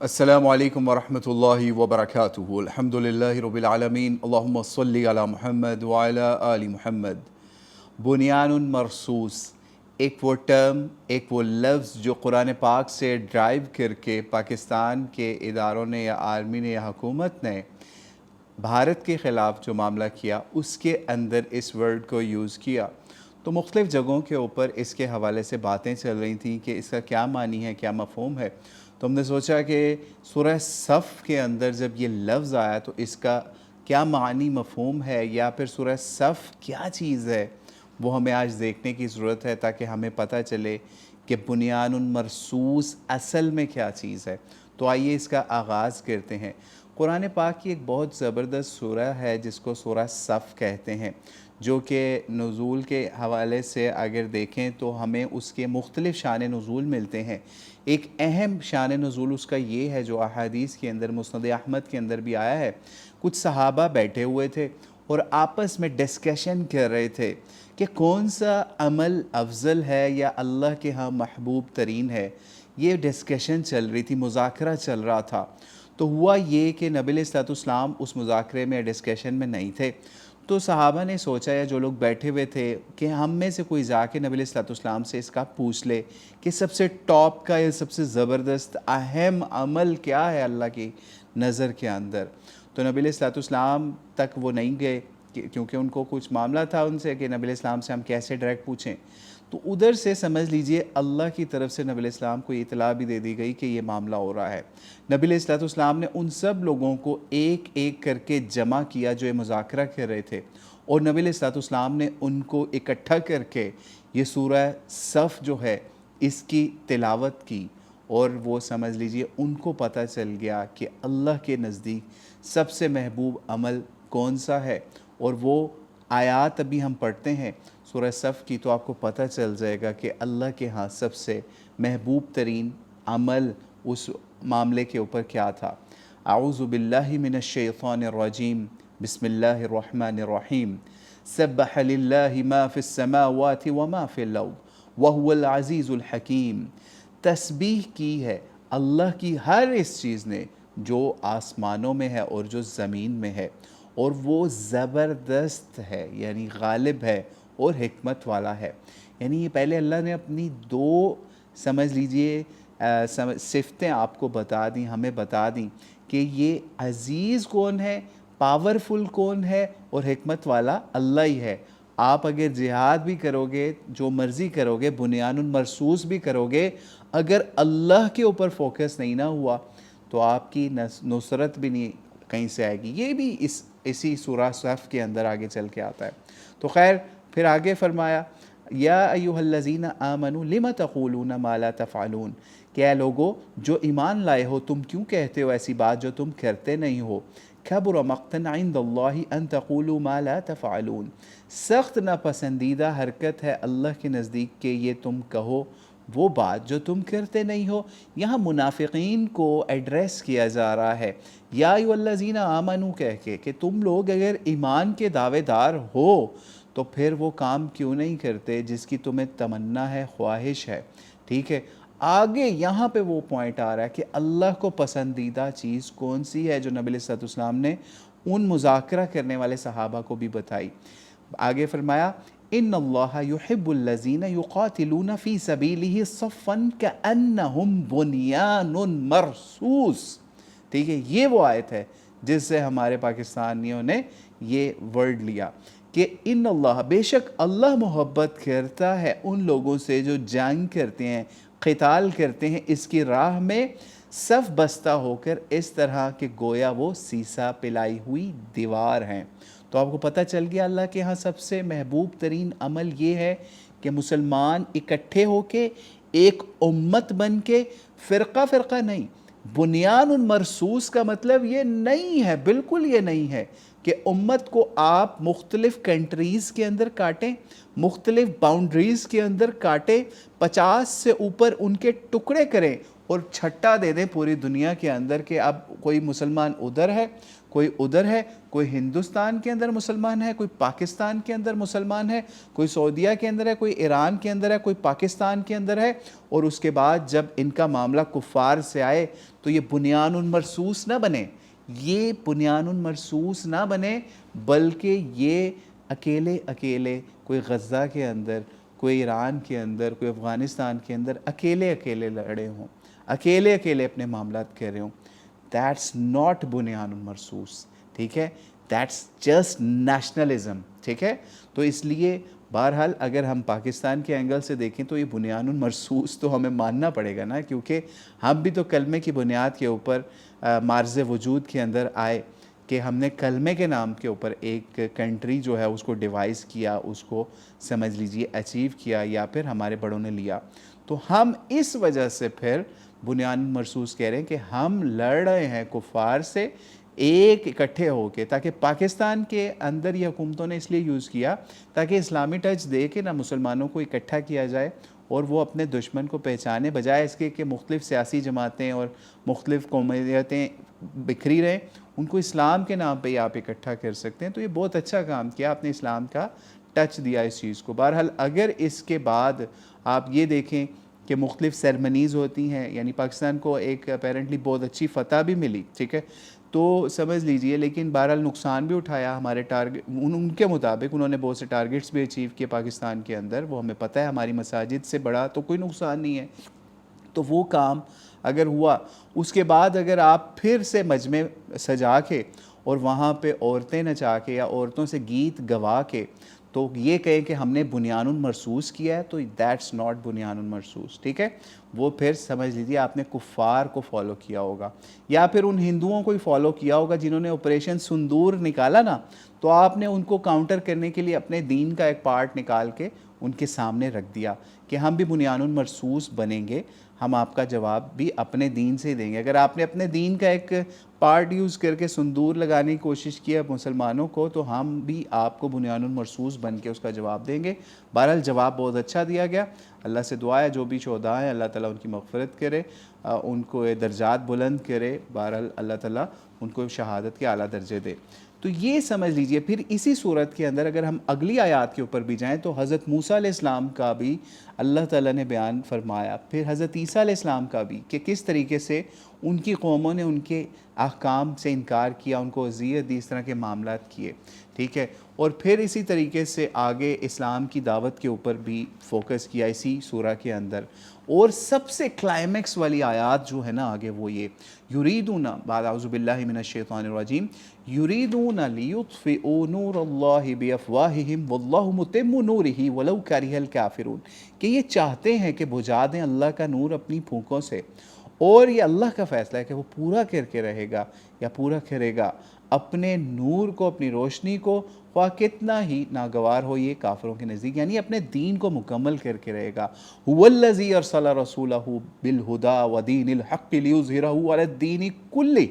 السلام علیکم ورحمۃ اللہ وبرکاتہ۔ الحمدللہ رب العالمین، اللہم صلی علی محمد وعلی آل محمد۔ بنیان مرصوص ایک وہ ٹرم، ایک وہ لفظ جو قرآن پاک سے ڈرائیو کر کے پاکستان کے اداروں نے یا آرمی نے یا حکومت نے بھارت کے خلاف جو معاملہ کیا، اس کے اندر اس ورڈ کو یوز کیا۔ تو مختلف جگہوں کے اوپر اس کے حوالے سے باتیں چل رہی تھیں کہ اس کا کیا معنی ہے، کیا مفہوم ہے۔ تو ہم نے سوچا کہ سورہ صف کے اندر جب یہ لفظ آیا تو اس کا کیا معنی مفہوم ہے، یا پھر سورہ صف کیا چیز ہے، وہ ہمیں آج دیکھنے کی ضرورت ہے تاکہ ہمیں پتہ چلے کہ بنیان مرصوص اصل میں کیا چیز ہے۔ تو آئیے اس کا آغاز کرتے ہیں۔ قرآن پاک کی ایک بہت زبردست سورہ ہے جس کو سورہ صف کہتے ہیں، جو کہ نزول کے حوالے سے اگر دیکھیں تو ہمیں اس کے مختلف شان نزول ملتے ہیں۔ ایک اہم شان نزول اس کا یہ ہے جو احادیث کے اندر مسند احمد کے اندر بھی آیا ہے۔ کچھ صحابہ بیٹھے ہوئے تھے اور آپس میں ڈسکشن کر رہے تھے کہ کون سا عمل افضل ہے یا اللہ کے ہاں محبوب ترین ہے۔ یہ ڈسکشن چل رہی تھی، مذاکرہ چل رہا تھا۔ تو ہوا یہ کہ نبی علیہ الصلوۃ والسلام اس مذاکرے میں ڈسکشن میں نہیں تھے، تو صحابہ نے سوچا یا جو لوگ بیٹھے ہوئے تھے کہ ہم میں سے کوئی جا کے نبی علیہ الصلوۃ والسلام سے اس کا پوچھ لے کہ سب سے ٹاپ کا یا سب سے زبردست اہم عمل کیا ہے اللہ کی نظر کے اندر۔ تو نبی علیہ الصلوۃ والسلام تک وہ نہیں گئے کیونکہ ان کو کچھ معاملہ تھا ان سے کہ نبی علیہ السلام سے ہم کیسے ڈائریکٹ پوچھیں۔ تو ادھر سے سمجھ لیجئے اللہ کی طرف سے نبی علیہ السلام کو یہ اطلاع بھی دے دی گئی کہ یہ معاملہ ہو رہا ہے۔ نبی علیہ الصلوۃ والسلام نے ان سب لوگوں کو ایک ایک کر کے جمع کیا جو یہ مذاکرہ کر رہے تھے، اور نبی علیہ الصلوۃ والسلام نے ان کو اکٹھا کر کے یہ سورہ صف جو ہے اس کی تلاوت کی، اور وہ سمجھ لیجئے ان کو پتہ چل گیا کہ اللہ کے نزدیک سب سے محبوب عمل کون سا ہے۔ اور وہ آیات ابھی ہم پڑھتے ہیں سورہ صف کی تو آپ کو پتہ چل جائے گا کہ اللہ کے ہاں سب سے محبوب ترین عمل اس معاملے کے اوپر کیا تھا۔ اعوذ باللہ من الشیطان الرجیم، بسم اللہ الرحمن الرحیم۔ سبح للہ ما فی السماوات وما فی الارض وہو العزیز الحکیم۔ تسبیح کی ہے اللہ کی ہر اس چیز نے جو آسمانوں میں ہے اور جو زمین میں ہے، اور وہ زبردست ہے یعنی غالب ہے اور حکمت والا ہے۔ یعنی یہ پہلے اللہ نے اپنی دو سمجھ لیجئے صفتیں آپ کو بتا دیں، ہمیں بتا دیں کہ یہ عزیز کون ہے، پاورفل کون ہے، اور حکمت والا اللہ ہی ہے۔ آپ اگر جہاد بھی کرو گے، جو مرضی کرو گے، بنیان مرصوص بھی کرو گے، اگر اللہ کے اوپر فوکس نہیں نہ ہوا تو آپ کی نصرت بھی نہیں کہیں سے آئے گی۔ یہ بھی اسی سورہ صف کے اندر آگے چل کے آتا ہے۔ تو خیر پھر آگے فرمایا یا ایھا الذین آمنوا لم تقولون ما لا تفعلون، کہ اے لوگو جو ایمان لائے ہو تم کیوں کہتے ہو ایسی بات جو تم کرتے نہیں ہو۔ کبر مقتا عند اللہ ان تقولوا ما لا تفعلون، سخت ناپسندیدہ حرکت ہے اللہ کے نزدیک کہ یہ تم کہو وہ بات جو تم کرتے نہیں ہو۔ یہاں منافقین کو ایڈریس کیا جا رہا ہے یا ایھا الذین آمنوا کہہ کے کہ تم لوگ اگر ایمان کے دعوے دار ہو تو پھر وہ کام کیوں نہیں کرتے جس کی تمہیں تمنا ہے، خواہش ہے۔ ٹھیک ہے، آگے یہاں پہ وہ پوائنٹ آ رہا ہے کہ اللہ کو پسندیدہ چیز کون سی ہے جو نبی علیہ الصلوۃ والسلام نے ان مذاکرہ کرنے والے صحابہ کو بھی بتائی۔ آگے فرمایا ان اللہ یحب الذین یقاتلون فی سبیلہ صفا کأنہم بنیان مرصوص۔ ٹھیک ہے، یہ وہ آیت ہے جس سے ہمارے پاکستانیوں نے یہ ورڈ لیا کہ ان اللہ، بے شک اللہ محبت کرتا ہے ان لوگوں سے جو جنگ کرتے ہیں، قتال کرتے ہیں اس کی راہ میں، صف بستہ ہو کر اس طرح کہ گویا وہ سیسا پلائی ہوئی دیوار ہیں۔ تو آپ کو پتہ چل گیا اللہ کے ہاں سب سے محبوب ترین عمل یہ ہے کہ مسلمان اکٹھے ہو کے ایک امت بن کے، فرقہ فرقہ نہیں۔ بنیان مرصوص کا مطلب یہ نہیں ہے، بالکل یہ نہیں ہے کہ امت کو آپ مختلف کنٹریز کے اندر کاٹیں، مختلف باؤنڈریز کے اندر کاٹیں، 50 سے اوپر ان کے ٹکڑے کریں، اور چھٹا دے دیں پوری دنیا کے اندر کہ اب کوئی مسلمان ادھر ہے، کوئی ادھر ہے، کوئی ہندوستان کے اندر مسلمان ہے، کوئی پاکستان کے اندر مسلمان ہے، کوئی سعودیہ کے اندر ہے، کوئی ایران کے اندر ہے، کوئی پاکستان کے اندر ہے، اور اس کے بعد جب ان کا معاملہ کفار سے آئے تو یہ بنیان مرصوص نہ بنے، یہ بنیان مرصوص نہ بنے، بلکہ یہ اکیلے اکیلے کوئی غزہ کے اندر، کوئی ایران کے اندر، کوئی افغانستان کے اندر اکیلے اکیلے لڑے ہوں، اکیلے اکیلے اپنے معاملات کر رہے ہوں. دیٹس ناٹ بنیان مرصوص. ٹھیک ہے، دیٹس جسٹ نیشنلزم. ٹھیک ہے، تو اس لیے بہرحال اگر ہم پاکستان کے اینگل سے دیکھیں تو یہ بنیان مرصوص تو ہمیں ماننا پڑے گا نا، کیونکہ ہم بھی تو کلمے کی بنیاد کے اوپر معرض وجود کے اندر آئے کہ ہم نے کلمے کے نام کے اوپر ایک کنٹری جو ہے اس کو ڈیوائز کیا، اس کو سمجھ لیجئے اچیو کیا، یا پھر ہمارے بڑوں نے لیا. تو ہم اس وجہ سے پھر بنیان مرصوص کہہ رہے ہیں کہ ہم لڑ رہے ہیں کفار سے ایک اکٹھے ہو کے، تاکہ پاکستان کے اندر یہ حکومتوں نے اس لیے یوز کیا تاکہ اسلامی ٹچ دے کے نہ مسلمانوں کو اکٹھا کیا جائے اور وہ اپنے دشمن کو پہچانے، بجائے اس کے کہ مختلف سیاسی جماعتیں اور مختلف قومیتیں بکھری رہیں، ان کو اسلام کے نام پہ ہی آپ اکٹھا کر سکتے ہیں. تو یہ بہت اچھا کام کیا آپ نے، اسلام کا ٹچ دیا اس چیز کو. بہرحال اگر اس کے بعد آپ یہ دیکھیں کہ مختلف سیرمنیز ہوتی ہیں، یعنی پاکستان کو ایک اپیرنٹلی بہت اچھی فتح بھی ملی، ٹھیک ہے، تو سمجھ لیجئے، لیکن بہرحال نقصان بھی اٹھایا ہمارے ٹارگٹ، ان کے مطابق انہوں نے بہت سے ٹارگٹس بھی اچیو کیے پاکستان کے اندر، وہ ہمیں پتہ ہے. ہماری مساجد سے بڑا تو کوئی نقصان نہیں ہے. تو وہ کام اگر ہوا، اس کے بعد اگر آپ پھر سے مجمع سجا کے اور وہاں پہ عورتیں نچا کے یا عورتوں سے گیت گوا کے تو یہ کہیں کہ ہم نے بنیان مرصوص کیا ہے، تو دیٹس ناٹ بنیان مرصوص. ٹھیک ہے، وہ پھر سمجھ لیجیے آپ نے کفار کو فالو کیا ہوگا، یا پھر ان ہندوؤں کو ہی فالو کیا ہوگا جنہوں نے آپریشن سندور نکالا نا، تو آپ نے ان کو کاؤنٹر کرنے کے لیے اپنے دین کا ایک پارٹ نکال کے ان کے سامنے رکھ دیا کہ ہم بھی بنیان مرصوص بنیں گے، ہم آپ کا جواب بھی اپنے دین سے ہی دیں گے. اگر آپ نے اپنے دین کا ایک پارٹ یوز کر کے سندور لگانے کی کوشش کی ہے مسلمانوں کو، تو ہم بھی آپ کو بنیان مرصوص بن کے اس کا جواب دیں گے. بہرحال جواب بہت اچھا دیا گیا. اللہ سے دعا ہے جو بھی شہداء ہیں اللہ تعالیٰ ان کی مغفرت کرے، ان کو درجات بلند کرے. بہرحال اللہ تعالیٰ ان کو شہادت کے اعلیٰ درجے دے. تو یہ سمجھ لیجئے. پھر اسی صورت کے اندر اگر ہم اگلی آیات کے اوپر بھی جائیں تو حضرت موسیٰ علیہ السلام کا بھی اللہ تعالیٰ نے بیان فرمایا، پھر حضرت عیسیٰ علیہ السلام کا بھی، کہ کس طریقے سے ان کی قوموں نے ان کے احکام سے انکار کیا، ان کو اذیت دی، اس طرح کے معاملات کیے. ٹھیک ہے، اور پھر اسی طریقے سے آگے اسلام کی دعوت کے اوپر بھی فوکس کیا اسی سورہ کے اندر. اور سب سے کلائمیکس والی آیات جو ہے نا آگے وہ یہ یریدون، بعد اعوذ باللہ من الشیطان الرجیم، یریدون لیطفئوا نور اللہ بافواہہم واللہ متم نورہ ولو کرہ الکافرون، کہ یہ چاہتے ہیں کہ بجھا دیں اللہ کا نور اپنی پھونکوں سے، اور یہ اللہ کا فیصلہ ہے کہ وہ پورا کر کے رہے گا یا پورا کرے گا اپنے نور کو، اپنی روشنی کو، خواہ کتنا ہی ناگوار ہو یہ کافروں کے نزدیک، یعنی اپنے دین کو مکمل کر کے رہے گا. هو الذی ارسل رسولہ بالہدی ودین الحق لیظہرہ علی الدین کلہ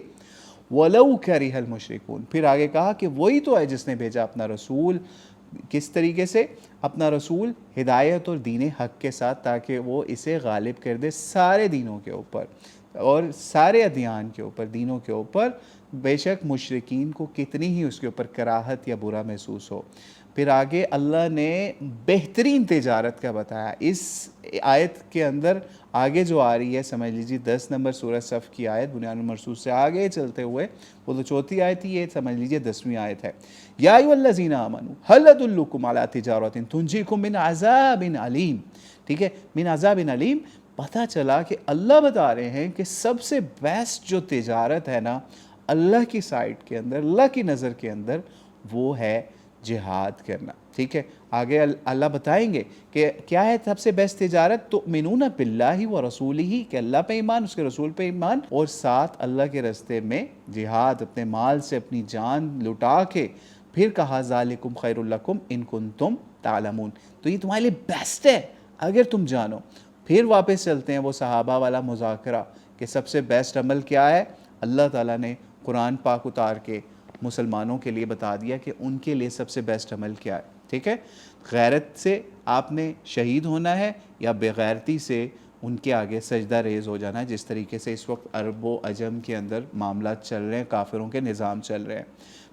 ولو کرہ المشرکون. پھر آگے کہا کہ وہی تو ہے جس نے بھیجا اپنا رسول، کس طریقے سے؟ اپنا رسول ہدایت اور دین حق کے ساتھ، تاکہ وہ اسے غالب کر دے سارے دینوں کے اوپر اور سارے ادیان کے اوپر، دینوں کے اوپر، بے شک مشرکین کو کتنی ہی اس کے اوپر کراہت یا برا محسوس ہو. پھر آگے اللہ نے بہترین تجارت کا بتایا اس آیت کے اندر. آگے جو آ رہی ہے سمجھ لیجیے 10 نمبر سورہ صف کی آیت، بنیان مرصوص سے آگے چلتے ہوئے وہ تو چوتھی آیت تھی، یہ سمجھ لیجیے 10ویں آیت ہے. یا ایھا الذین آمنوا ھل ادلکم علی تجارۃ تنجیکم من عذاب علیم. ٹھیک ہے، من عذاب علیم. پتہ چلا کہ اللہ بتا رہے ہیں کہ سب سے بیسٹ جو تجارت ہے نا اللہ کی سائٹ کے اندر، اللہ کی نظر کے اندر، وہ ہے جہاد کرنا. ٹھیک ہے، آگے اللہ بتائیں گے کہ کیا ہے سب سے بیسٹ تجارت. تؤمنون باللہ ورسولہ، کہ اللہ پہ ایمان، اس کے رسول پہ ایمان، اور ساتھ اللہ کے راستے میں جہاد، اپنے مال سے اپنی جان لٹا کے. پھر کہا ذالکم خیر لکم ان کنتم تعلمون، تو یہ تمہارے لیے بیسٹ ہے اگر تم جانو. پھر واپس چلتے ہیں وہ صحابہ والا مذاکرہ کہ سب سے بیسٹ عمل کیا ہے. اللہ تعالیٰ نے قرآن پاک اتار کے مسلمانوں کے لیے بتا دیا کہ ان کے لیے سب سے بیسٹ عمل کیا ہے. ٹھیک ہے، غیرت سے آپ نے شہید ہونا ہے یا بے غیرتی سے ان کے آگے سجدہ ریز ہو جانا ہے، جس طریقے سے اس وقت عرب و عجم کے اندر معاملات چل رہے ہیں، کافروں کے نظام چل رہے ہیں۔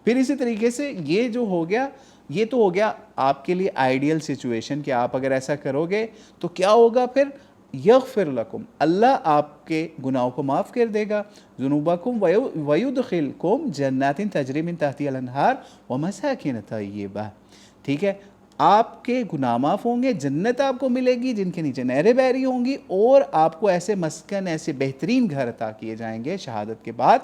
پھر اسی طریقے سے یہ جو ہو گیا، یہ تو ہو گیا آپ کے لیے آئیڈیل سچویشن کہ آپ اگر ایسا کرو گے تو کیا ہوگا پھر، یغفر لکم، اللہ آپ کے گناہوں کو معاف کر دے گا، ذنوبکم ویدخلکم جنات تجری من تحتها الانہار ومساکن طیبہ، ٹھیک ہے، آپ کے گناہ معاف ہوں گے، جنت آپ کو ملے گی جن کے نیچے نہریں بہہ رہی ہوں گی، اور آپ کو ایسے مسکن، ایسے بہترین گھر عطا کیے جائیں گے شہادت کے بعد،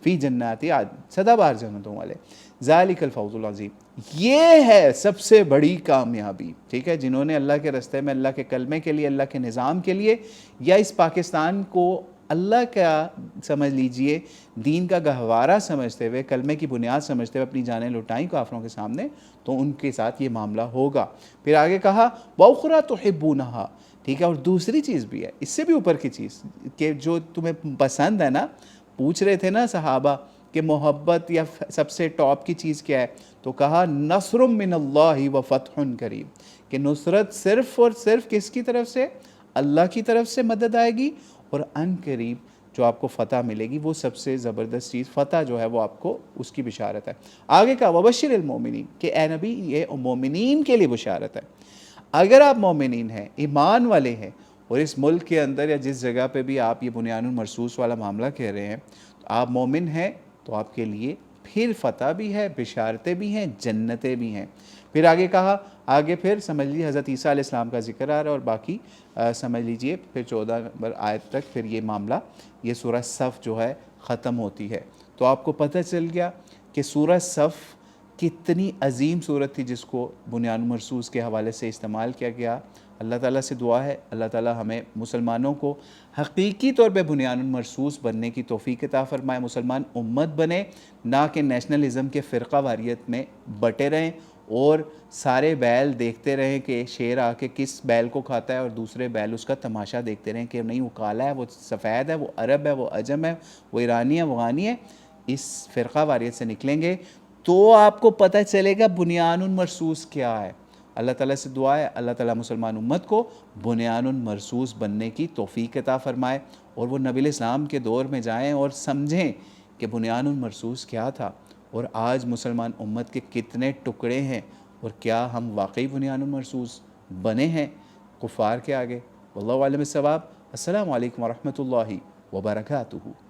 فی جنات عدن، سدا بار جنتوں والے، ذالک الفوز العظیم، یہ ہے سب سے بڑی کامیابی، ٹھیک ہے، جنہوں نے اللہ کے راستے میں، اللہ کے کلمے کے لیے، اللہ کے نظام کے لیے، یا اس پاکستان کو اللہ کا سمجھ لیجئے دین کا گہوارہ سمجھتے ہوئے، کلمے کی بنیاد سمجھتے ہوئے اپنی جانیں لٹائیں کافروں کے سامنے، تو ان کے ساتھ یہ معاملہ ہوگا۔ پھر آگے کہا وَأُخْرَىٰ تُحِبُّونَهَا، ٹھیک ہے، اور دوسری چیز بھی ہے، اس سے بھی اوپر کی چیز کہ جو تمہیں پسند ہے نا، پوچھ رہے تھے نا صحابہ کہ محبت یا سب سے ٹاپ کی چیز کیا ہے، تو کہا نصر من اللہ و فتح قریب، کہ نصرت صرف اور صرف کس کی طرف سے، اللہ کی طرف سے مدد آئے گی، اور ان قریب جو آپ کو فتح ملے گی، وہ سب سے زبردست چیز فتح جو ہے وہ آپ کو اس کی بشارت ہے۔ آگے کہا وبشر المومنین، کہ اے نبی یہ مومنین کے لیے بشارت ہے، اگر آپ مومنین ہیں، ایمان والے ہیں، اور اس ملک کے اندر یا جس جگہ پہ بھی آپ یہ بنیان المرصوص والا معاملہ کہہ رہے ہیں، تو آپ مومن ہیں، تو آپ کے لیے پھر فتح بھی ہے، بشارتیں بھی ہیں، جنتیں بھی ہیں۔ پھر آگے کہا، آگے پھر سمجھ لیجیے حضرت عیسیٰ علیہ السلام کا ذکر آ رہا ہے، اور باقی سمجھ لیجیے پھر 14 نمبر آیت تک پھر یہ معاملہ، یہ سورہ صف جو ہے ختم ہوتی ہے۔ تو آپ کو پتہ چل گیا کہ سورہ صف کتنی عظیم صورت تھی، جس کو بنیان المرصوص کے حوالے سے استعمال کیا گیا۔ اللہ تعالیٰ سے دعا ہے اللہ تعالیٰ ہمیں مسلمانوں کو حقیقی طور پہ بنیان المرصوص بننے کی توفیق عطا فرمائے، مسلمان امت بنے، نہ کہ نیشنلزم کے فرقہ واریت میں بٹے رہیں، اور سارے بیل دیکھتے رہیں کہ شیر آ کے کس بیل کو کھاتا ہے، اور دوسرے بیل اس کا تماشا دیکھتے رہیں کہ نہیں وہ کالا ہے، وہ سفید ہے، وہ عرب ہے، وہ عجم ہے، وہ ایرانی ہے، وہ غانی ہے۔ اس فرقہ واریت سے نکلیں گے تو آپ کو پتہ چلے گا بنیان المرصوص کیا ہے۔ اللہ تعالیٰ سے دعا ہے اللہ تعالیٰ مسلمان امت کو بنیان المرصوص بننے کی توفیق عطا فرمائے، اور وہ نبی الاسلام کے دور میں جائیں اور سمجھیں کہ بنیان المرصوص کیا تھا، اور آج مسلمان امت کے کتنے ٹکڑے ہیں، اور کیا ہم واقعی بنیان المرصوص بنے ہیں کفار کے آگے۔ واللہ عالم الصواب۔ السلام علیکم ورحمۃ اللہ وبرکاتہ۔